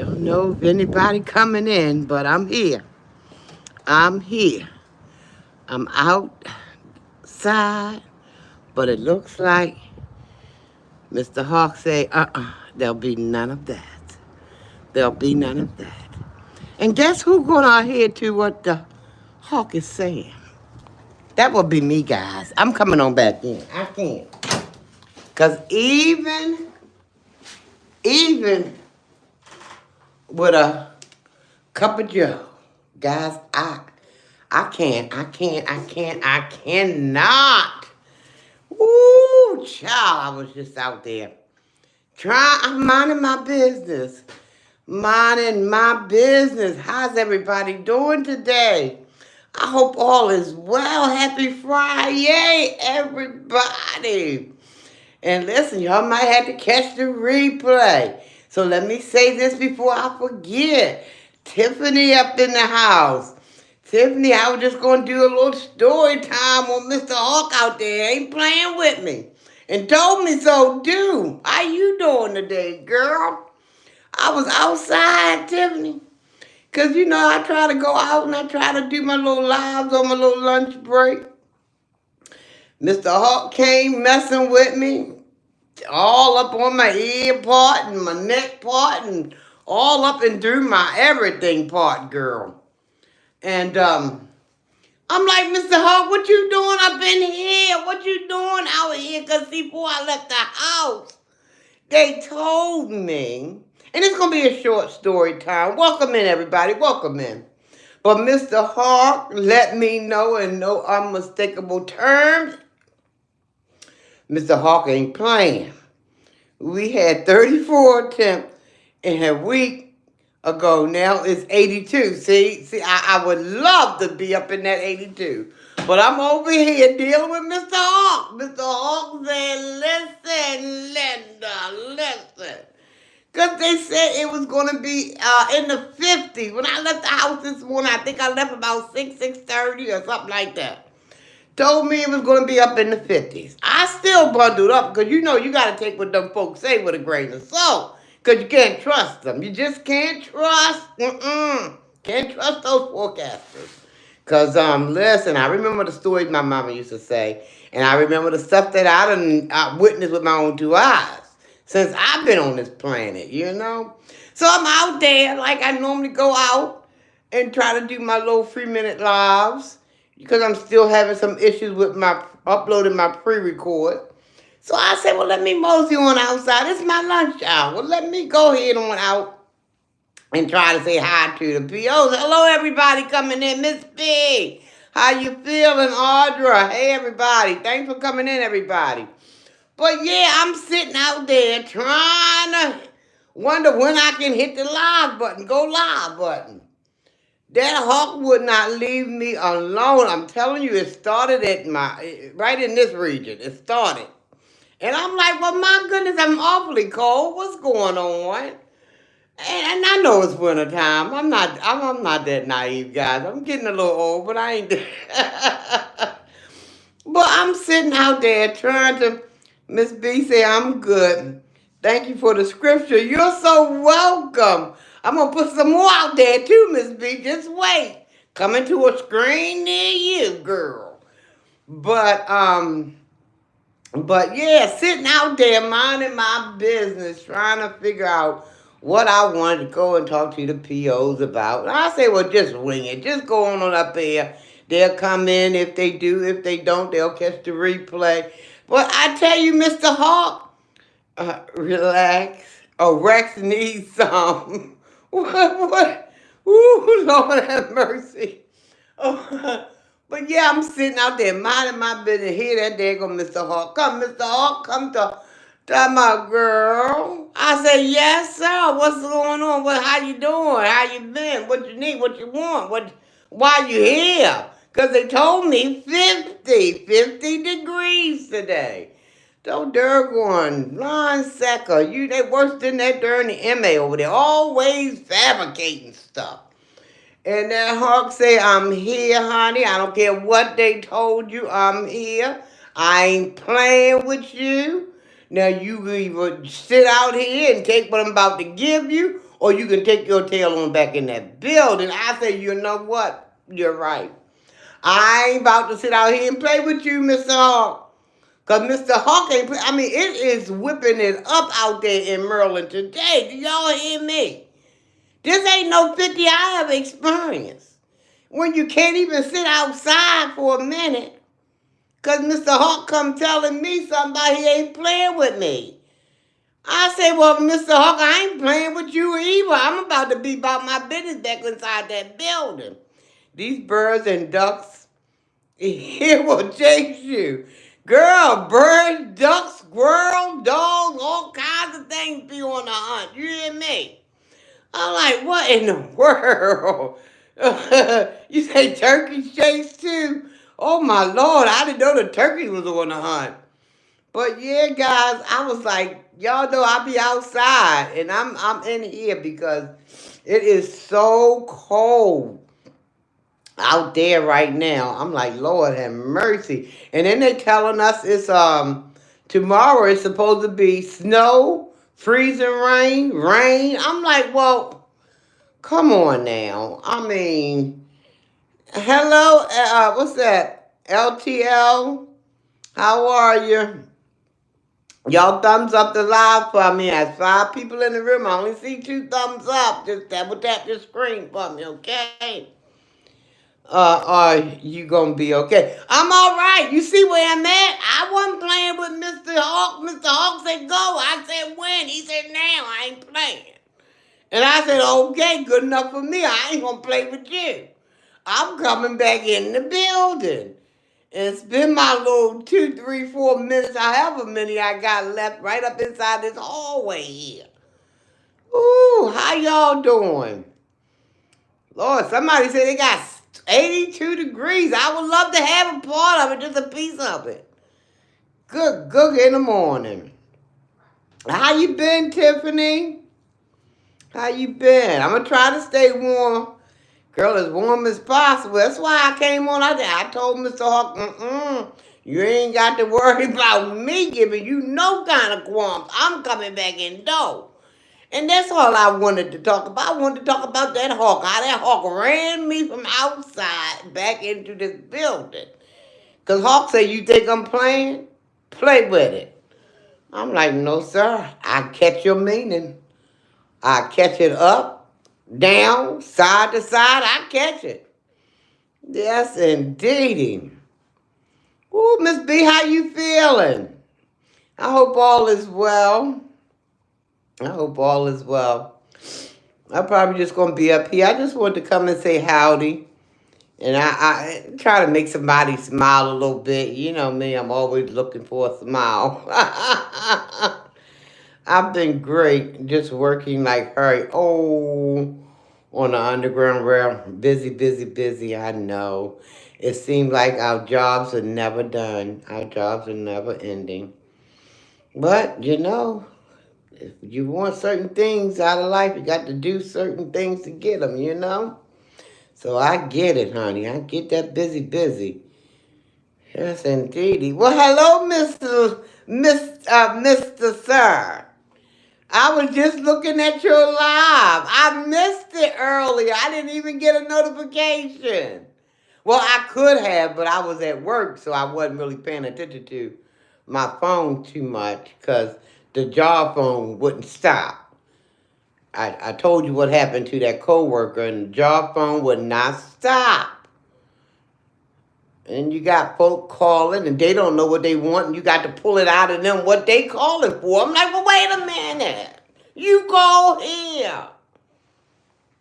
Don't know if anybody coming in, but I'm here. I'm here. I'm outside, but it looks like Mr. Hawk say, there'll be none of that. There'll be none of that. And guess who's gonna adhere to what the Hawk is saying? That will be me, guys. I'm coming on back in. I can't. Cause even with a cup of Joe, guys, I cannot. Ooh, child, I was just out there. I'm minding my business. Minding my business. How's everybody doing today? I hope all is well. Happy Friday, everybody. And listen, y'all might have to catch the replay. So let me say this before I forget. Tiffany up in the house. Tiffany, I was just going to do a little story time on Mr. Hawk out there. Ain't playing with me. And told me so, do. How you doing today, girl? I was outside, Tiffany. Because, I try to go out and I try to do my little lives on my little lunch break. Mr. Hawk came messing with me. All up on my ear part and my neck part and all up and through my everything part, girl. And I'm like, Mr. Hawk, what you doing up in here? What you doing out here? Because before I left the house, they told me, and it's going to be a short story time. Welcome in, everybody. Welcome in. But Mr. Hawk let me know in no unmistakable terms, Mr. Hawk ain't playing. We had 34 attempts in a week ago. Now it's 82. See, I would love to be up in that 82. But I'm over here dealing with Mr. Hawk. Mr. Hawk said, listen, Linda, listen. Because they said it was going to be in the 50s. When I left the house this morning, I think I left about 6:30 or something like that. Told me it was going to be up in the 50s. I still bundled up because you got to take what them folks say with a grain of salt because you can't trust them. You just can't trust. Can't trust those forecasters. Because, listen, I remember the stories my mama used to say, and I remember the stuff that I witnessed with my own two eyes since I've been on this planet, So I'm out there like I normally go out and try to do my little 3-minute lives because I'm still having some issues with my uploading my pre-record. So I said, well, let me mosey on outside. It's my lunch hour. Well, let me go ahead on out and try to say hi to the POs. Hello, everybody coming in. Miss B, how you feeling, Audra? Hey, everybody. Thanks for coming in, everybody. But yeah, I'm sitting out there trying to wonder when I can hit the live button, go live button. That Hawk would not leave me alone. I'm telling you, it started right in this region. It started. And I'm like, well, my goodness, I'm awfully cold. What's going on? And I know it's winter time. I'm not that naive, guys. I'm getting a little old, but I ain't. But I'm sitting out there trying to. Miss B say I'm good. Thank you for the scripture. You're so welcome. I'm gonna put some more out there too, Miss B. Just wait. Coming to a screen near you, girl. But yeah, sitting out there minding my business, trying to figure out what I wanted to go and talk to the POs about. And I say, well, just wing it. Just go on up there. They'll come in if they do. If they don't, they'll catch the replay. But I tell you, Mr. Hawk, relax. Oh, Rex needs some. What? Ooh, Lord have mercy. Oh, but yeah, I'm sitting out there minding my business. Hear that there go Mr. Hawk. Come, Mr. Hawk, come to my girl. I said, yes, sir. What's going on? How you doing? How you been? What you need? What you want? Why you here? Because they told me 50 degrees today. So Durgon, Ron Secker, they worse than that during the MA over there. Always fabricating stuff. And that Hawk say, I'm here, honey. I don't care what they told you. I'm here. I ain't playing with you. Now you either sit out here and take what I'm about to give you, or you can take your tail on back in that building. I say, you know what? You're right. I ain't about to sit out here and play with you, Mr. Hawk. Because Mr. Hawk ain't play. I mean, it is whipping it up out there in Maryland today. Do y'all hear me? This ain't no 50 I have experience. When you can't even sit outside for a minute. Because Mr. Hawk come telling me somebody he ain't playing with me. I say, well, Mr. Hawk, I ain't playing with you either. I'm about to be about my business back inside that building. These birds and ducks, it will chase you. Girl, birds, ducks, squirrels, dogs, all kinds of things be on the hunt. You hear me? I'm like, what in the world? You say turkeys chase too? Oh my Lord, I didn't know the turkey was on the hunt. But yeah, guys, I was like, y'all know I be outside and I'm in here because it is so cold out there right now. I'm like, Lord have mercy. And then they telling us it's tomorrow it's supposed to be snow, freezing rain. I'm like, well, come on now. I mean, hello, what's that? LTL, how are you? Y'all thumbs up the live for me. That's 5 people in the room. I only see 2 thumbs up. Just double tap your screen for me, okay? Are you gonna be okay? I'm all right. You see where I'm at? I wasn't playing with Mr. Hawk. Mr. Hawk said go. I said when. He said now. I ain't playing. And I said, okay, good enough for me. I ain't gonna play with you. I'm coming back in the building. It's been my little 2, 3, 4 minutes, however many I got left right up inside this hallway here. Ooh, how y'all doing? Lord, somebody said they got 82 degrees. I would love to have a part of it, just a piece of it. Good in the morning. How you been, Tiffany? How you been? I'm going to try to stay warm. Girl, as warm as possible. That's why I came on out there. I told Mr. Hawk, you ain't got to worry about me giving you no kind of qualms. I'm coming back indoors. And that's all I wanted to talk about. I wanted to talk about that hawk. How that hawk ran me from outside back into this building. Because Hawk said, you think I'm playing? Play with it. I'm like, no, sir. I catch your meaning. I catch it up, down, side to side. I catch it. Yes, indeedy. Ooh, Miss B, how you feeling? I hope all is well. I hope all is well. I'm probably just going to be up here. I just wanted to come and say howdy. And I try to make somebody smile a little bit. You know me, I'm always looking for a smile. I've been great just working like her. Oh, on the Underground Rail. Busy, I know. It seems like our jobs are never done. Our jobs are never ending. But, you know, if you want certain things out of life, you got to do certain things to get them, you know? So I get it, honey. I get that busy. Yes, indeedy. Well, hello, Mr. Sir. I was just looking at your live. I missed it earlier. I didn't even get a notification. Well, I could have, but I was at work, so I wasn't really paying attention to my phone too much because the job phone wouldn't stop. I told you what happened to that coworker, and the job phone would not stop. And you got folk calling, and they don't know what they want, and you got to pull it out of them what they calling for. I'm like, well, wait a minute. You call here.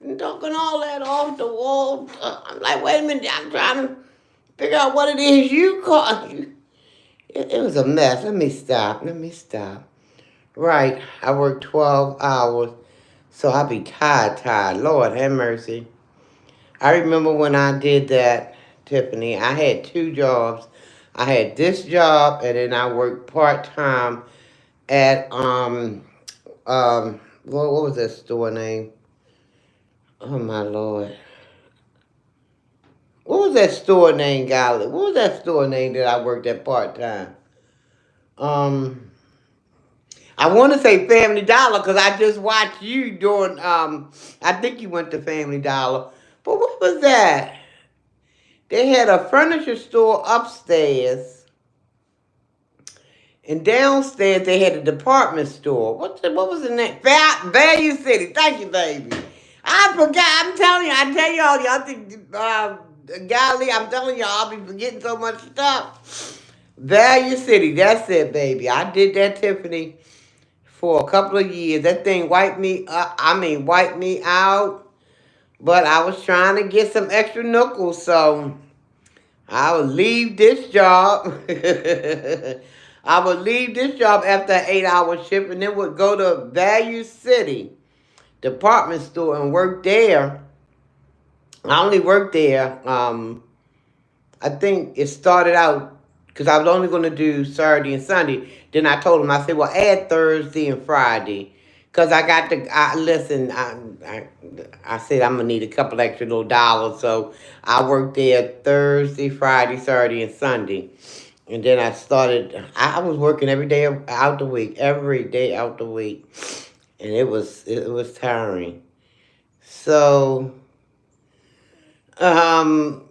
And talking all that off the wall. I'm like, wait a minute. I'm trying to figure out what it is you call. It was a mess. Let me stop. Right. I work 12 hours. So I be tired. Lord have mercy. I remember when I did that, Tiffany, I had 2 jobs. I had this job, and then I worked part-time at, what was that store name? Oh, my Lord. What was that store name, golly? What was that store name that I worked at part-time? I want to say Family Dollar because I just watched you doing. I think you went to Family Dollar, but what was that? They had a furniture store upstairs, and downstairs they had a department store. What was the name? Value City. Thank you, baby. I forgot. I'm telling you. I tell y'all think. Golly, I'm telling y'all, I'll be forgetting so much stuff. Value City. That's it, baby. I did that, Tiffany, for a couple of years. That thing wiped me up. Wiped me out. But I was trying to get some extra nickels, so I would leave this job. I would leave this job after an 8-hour shift and then would go to Value City department store and work there. I only worked there. I think it started out because I was only going to do Saturday and Sunday. Then I told him, I said, well, add Thursday and Friday. Because I said I'm going to need a couple extra little dollars. So I worked there Thursday, Friday, Saturday, and Sunday. And then I was working every day out the week. Every day out the week. And it was tiring. So, golly,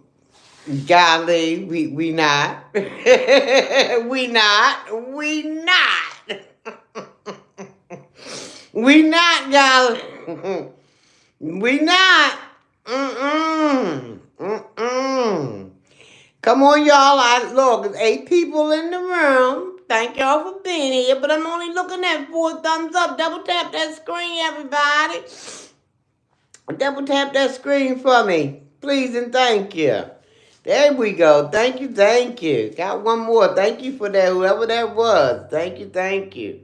we not. we not. We not. We not, golly. We not. Come on, y'all. Look, there's 8 people in the room. Thank y'all for being here, but I'm only looking at 4 thumbs up. Double tap that screen, everybody. Double tap that screen for me. Please and thank you. There we go. Thank you, thank you. Got one more. Thank you for that, whoever that was. Thank you, thank you.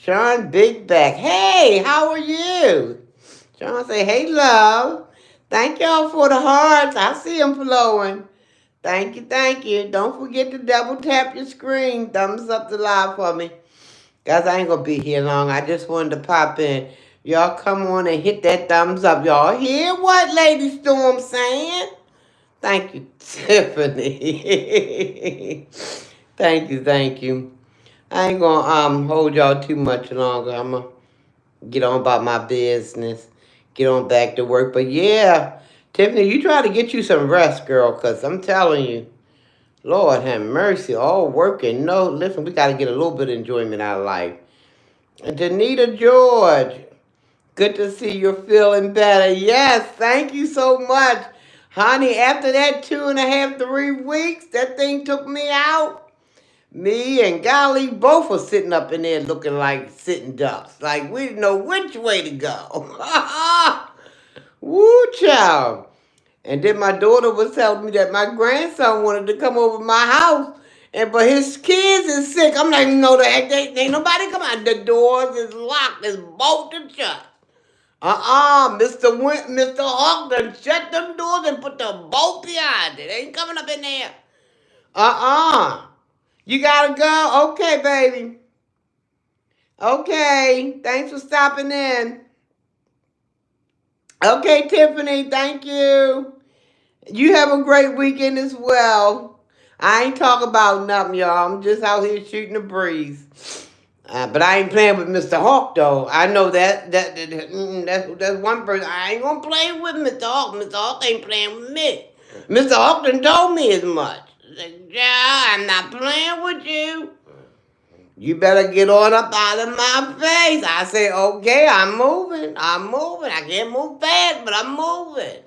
Sean Big Back. Hey, how are you? Sean say, hey, love. Thank y'all for the hearts. I see them flowing. Thank you, thank you. Don't forget to double tap your screen. Thumbs up the live for me. Guys, I ain't going to be here long. I just wanted to pop in. Y'all come on and hit that thumbs up. Y'all hear what Lady Storm saying? Thank you, Tiffany. Thank you, thank you. I ain't going to hold y'all too much longer. I'm going to get on about my business. Get on back to work. But yeah, Tiffany, you try to get you some rest, girl, because I'm telling you, Lord have mercy, all working. No, listen, we got to get a little bit of enjoyment out of life. And Danita George, good to see you're feeling better. Yes, thank you so much. Honey, after that 2.5, 3 weeks, that thing took me out. Me and Golly both were sitting up in there looking like sitting ducks. Like we didn't know which way to go. Woo, child. And then my daughter was telling me that my grandson wanted to come over my house. But his kids is sick. I'm like, no, the heck, ain't nobody come out. The doors is locked. It's bolted shut. Mr. Hawk done shut them doors and put the bolt behind it. Ain't coming up in there. You gotta go? Okay, baby. Okay. Thanks for stopping in. Okay, Tiffany, thank you. You have a great weekend as well. I ain't talking about nothing, y'all. I'm just out here shooting the breeze. But I ain't playing with Mr. Hawk, though. I know that's one person. I ain't gonna play with Mr. Hawk. Mr. Hawk ain't playing with me. Mr. Hawk done told me as much. Yeah, I'm not playing with you. You better get on up out of my face. I say, okay, I'm moving. I can't move fast, but I'm moving.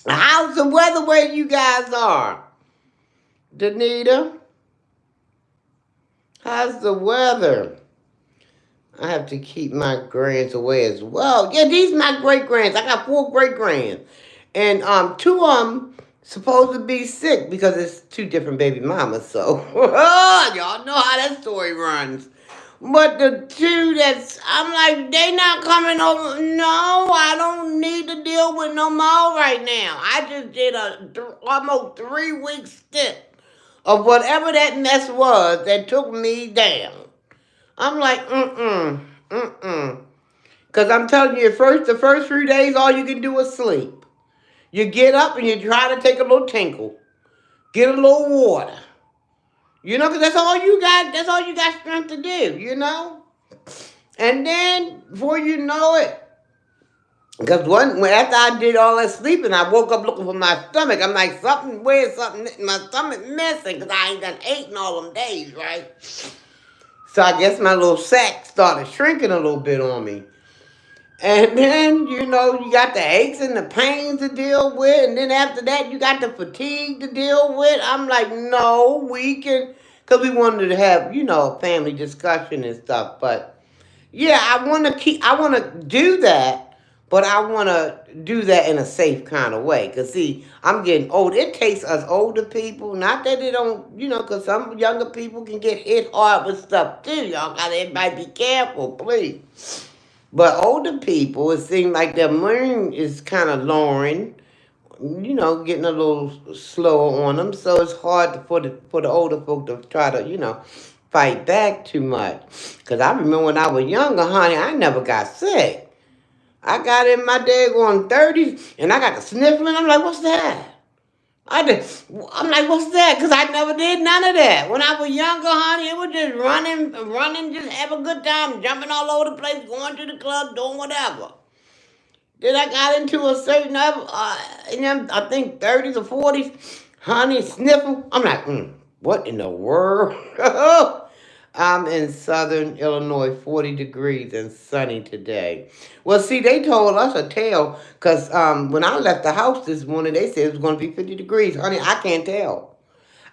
How's the weather where you guys are? Danita? How's the weather? I have to keep my grands away as well. Yeah, these my great grands. I got 4 great grands. And 2 of them supposed to be sick because it's 2 different baby mamas. So y'all know how that story runs. But the 2 I'm like, they not coming over. No, I don't need to deal with no more right now. I just did almost 3-week stint of whatever that mess was that took me down. I'm like, Because I'm telling you, the first few days, all you can do is sleep. You get up and you try to take a little tinkle. Get a little water. Because that's all you got. That's all you got strength to do. And then before you know it, because after I did all that sleeping, I woke up looking for my stomach. I'm like, where's something in my stomach missing? Because I ain't done ate in all them days, right? So I guess my little sack started shrinking a little bit on me. And then, you got the aches and the pains to deal with. And then after that, you got the fatigue to deal with. I'm like, no, we can. Because we wanted to have, family discussion and stuff. But yeah, I want to do that. But I want to do that in a safe kind of way. Because, see, I'm getting old. It takes us older people, not that they don't, because some younger people can get hit hard with stuff too. Y'all got to everybody be careful, please. But older people, it seems like their immune is kind of lowering, getting a little slower on them. So it's hard for the older folk to try to, fight back too much. Because I remember when I was younger, honey, I never got sick. I got in my daggone 30s and I got the sniffling. I'm like, what's that? I'm like, what's that? Because I never did none of that. When I was younger, honey, it was just running, just have a good time, jumping all over the place, going to the club, doing whatever. Then I got into a certain, I think 30s or 40s, honey, sniffle. I'm like, what in the world? I'm in southern Illinois, 40 degrees and sunny today. Well, see, they told us a tale because when I left the house this morning, they said it was going to be 50 degrees. Honey, I can't tell.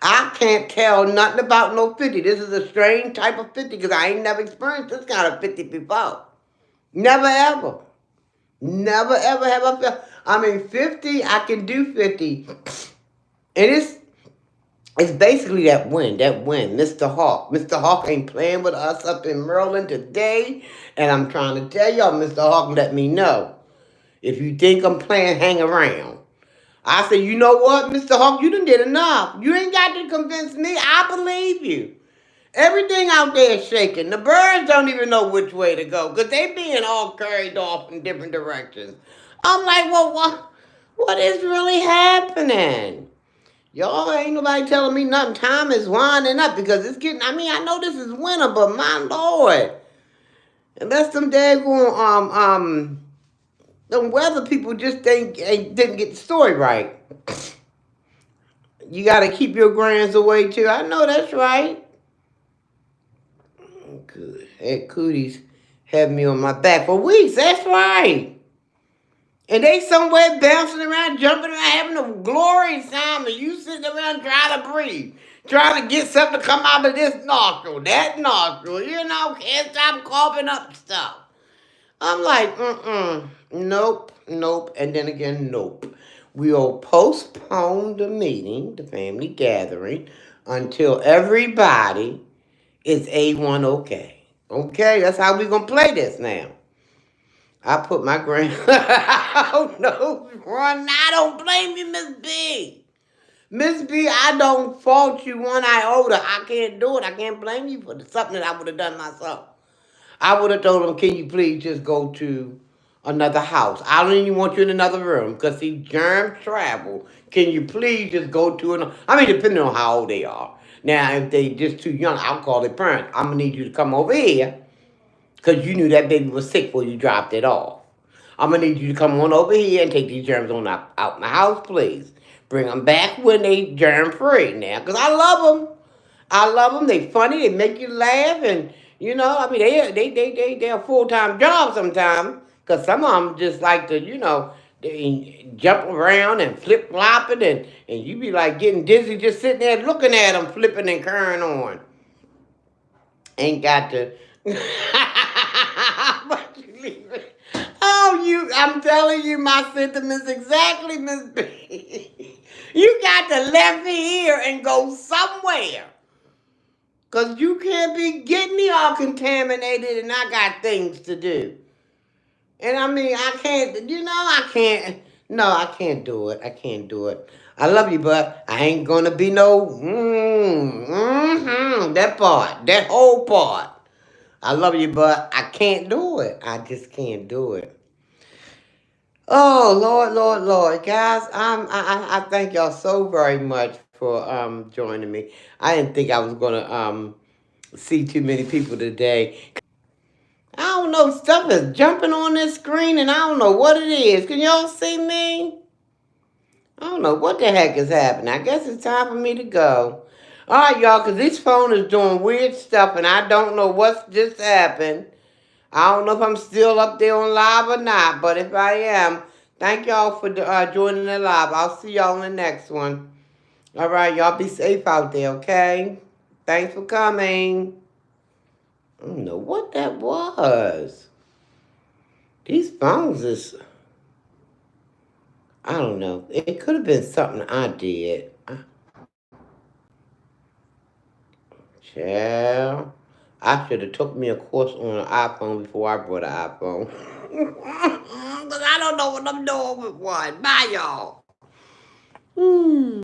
I can't tell nothing about no 50. This is a strange type of 50 because I ain't never experienced this kind of 50 before. Never ever. Never ever have I felt. 50, I can do 50. And it's basically that win. Mr. Hawk. Mr. Hawk ain't playing with us up in Maryland today. And I'm trying to tell y'all, Mr. Hawk let me know. If you think I'm playing, hang around. I said, you know what, Mr. Hawk, you done did enough. You ain't got to convince me. I believe you. Everything out there is shaking. The birds don't even know which way to go because they being all carried off in different directions. I'm like, well, what is really happening? Y'all ain't nobody telling me nothing. Time is winding up because it's getting, I know this is winter, but my Lord. Unless them daggone, them weather people just didn't get the story right. You got to keep your grands away too. I know that's right. Good. That cooties had me on my back for weeks. That's right. And they somewhere bouncing around, jumping around, having a glorious time, and you sitting around trying to breathe, trying to get something to come out of this nostril, that nostril, can't stop coughing up stuff. I'm like, nope, and then again, nope. We'll postpone the meeting, the family gathering, until everybody is A1 okay. Okay, that's how we're going to play this now. I put my oh no, Ron, I don't blame you, Miss B. Miss B, I don't fault you one iota. I can't do it. I can't blame you for something that I would have done myself. I would have told him, can you please just go to another house? I don't even want you in another room because see, germs travel. Can you please just go to another? Depending on how old they are. Now, if they just too young, I'll call their parents. I'm going to need you to come over here because you knew that baby was sick before you dropped it off. I'm going to need you to come on over here and take these germs on out in the house, please. Bring them back when they germ-free now because I love them. I love them. They funny. They make you laugh. And, they're a full-time job sometimes because some of them just like to, they jump around and flip-flopping and you be like getting dizzy just sitting there looking at them flipping and carrying on. Ain't got to... But you leave it. Oh, I'm telling you my sentiments exactly, Miss B. You got to left here and go somewhere. Because you can't be getting me all contaminated and I got things to do. And I can't, I can't. No, I can't do it. I can't do it. I love you, but I ain't going to be no, that part, that whole part. I love you, but I can't do it. I just can't do it. Oh, Lord, Lord, Lord. Guys, I thank y'all so very much for joining me. I didn't think I was gonna see too many people today. I don't know, stuff is jumping on this screen and I don't know what it is. Can y'all see me? I don't know what the heck is happening. I guess it's time for me to go. All right, y'all, because this phone is doing weird stuff and I don't know what's just happened. I don't know if I'm still up there on live or not, but if I am, thank y'all for joining the live. I'll see y'all in the next one. All right, y'all be safe out there, okay? Thanks for coming. I don't know what that was. These phones is, I don't know. It could have been something I did. Child, I should have took me a course on an iPhone before I bought an iPhone. Because I don't know what I'm doing with one. Bye, y'all.